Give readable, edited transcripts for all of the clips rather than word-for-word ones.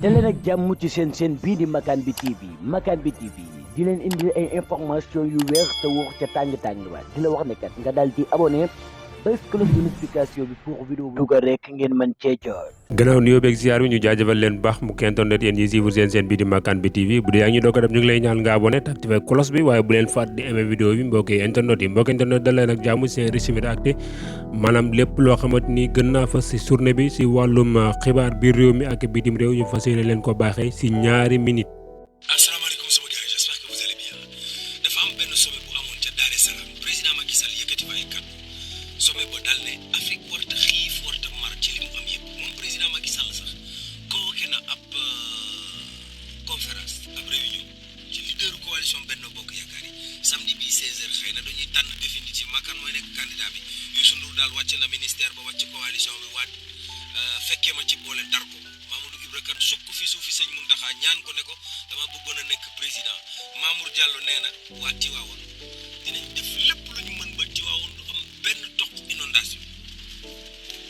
daleen ak jàmm ci seen bii di Makane bi TV Makane bi TV di leen indi ay information yu wér te wóor ca tàng waat di la wax ne kat nga daal di abonné bés cloche de notification bi pour vidéo bi dugal rek ngeen mën cee jot. gannaaw nuyoo beeg ziar bi ñu jaajëfal leen baax mu internet yéen yi suivre seen bii di Makane bi TV bu dee yaa ngi doog a def ñu ngi lay ñaan nga abonné te activé cloche bi waaye bu leen fàtte di aimé vidéo bi mbokk internet da leen ak jàmm seen résumé acte maanaam lépp loo xamante ni gën naa fas si journée bi si wàllum xibaar biir réew mi ak bitim réew ñu fas yéene leen ko baaxee si ñaari minutes. asalaamaaleykum sama gars yi j'espère que vous allez bien dafa am benn sommet bu amoon ca Dar es Salaam président Macky Sall yëkkati fa ay kàddu sommet ba daal ne Afrique warta xiif warta mar ci li mu am yëpp moom président Macky Sall sax convoqué na ab conférence ab réunion ci leader coalition Benno Bokk Yaakaar yi samedi bii 16h xëy na dañuy tànn définitif Makane mooy nekk candidat bi Youssou Ndour daal wàcc na ministère ba wàcc coalition bi waat fekkee ma ci boole dar ko Mamadou Ibra Kane sukk fi suufi sëñ Mountakha ñaan ko ne ko dama bëggoon a nekk président Mamour Diallo nee na waa Tiwaawoon dinañ def lépp lu ñu mën ba Tiwaawoon du am benn toq inondation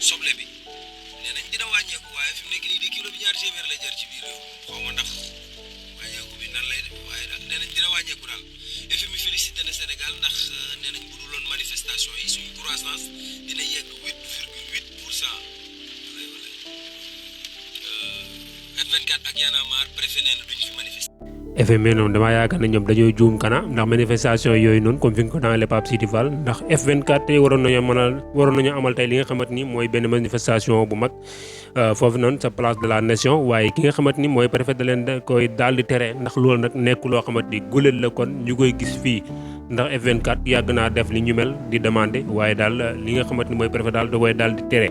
soble bi nee nañ dina wàññeeku waaye fi mu nekk nii di kilo bi 2 téeméer lay jar ci biir réew xaw ma ndax wàññeeku bi nan lay def waaye daal nee nañ dina wàññeeku daal FMI félicité na Sénégal ndax nee nañ bu duloon manifestation yi suñu croissance dina yegg 8,8%. F24 ak Y'en a marre préfet nee na duñ fi manifester. FMI noonu damaa yaakaar ne ñoom dañoo juum kana ndax manifestation yooyu noonu comme fi nga ko daanale Pape Sidi Fall ndax F24 tey waroon nañoo amal tey li nga xamante ni mooy benn manifestation bu mag foofu noonu sa place de la nation waaye ki nga xamante ni mooy préfet da leen da koy daal di tere ndax loolu nag nekk loo xamante ni guléet la kon ñu koy gis fii ndax F24 yàgg naa def li ñu mel di demander waaye daal li nga xamante ni mooy préfet daal da koy daal di tere.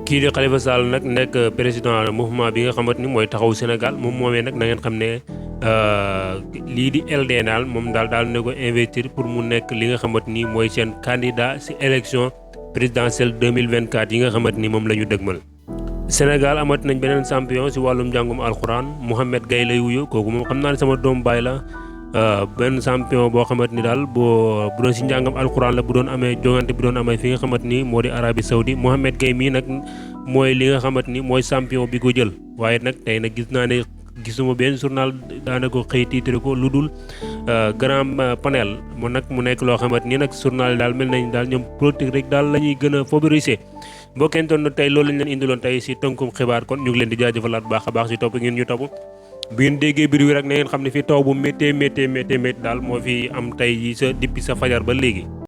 kii di Khalifa Sall nag nekk président mouvement bi nga xamante ni mooy taxawu Sénégal moom moomee nag na ngeen xam ne lii di LD daal moom daal ne ko investir pour mu nekk li nga xamante ni mooy seen candidat ci élection présidentielle 2024 yi nga xamante ni moom la ñu dëgmal. Sénégal amat nañ beneen champion ci wàllum njàngum alxuraan Mouhamed Gaye lay wuyu kooku moom xam naa ne sama doom baay la. benn champion boo xamante ni daal bu doon si njàngam alxuraan la bu doon amee jongante bi doon amee fi nga xamante ni moo di Arabie Saoudi Mouhamed Gaye mii nag mooy li nga xamante ni mooy champion bi ko jël waaye nag tey nag gis naa ne gisuma benn journal daanaka xëy titre ko lu dul grand panel mu nag mu nekk loo xamante ni nag journal yi daal mel nañ daal ñoom politique rek daal la ñuy gën a favoriser mbokkentoon na tey loolu lañ leen indiloon tey si tënkum xibaar kon ñu ngi leen di jaajëfalaat bu baax a baax si topp ngeen ñu topp bu ngeen déggee biir wi rek na ngeen xam ne fii taw bu méttee daal moo fi am tey sa depuis sa fajar ba léegi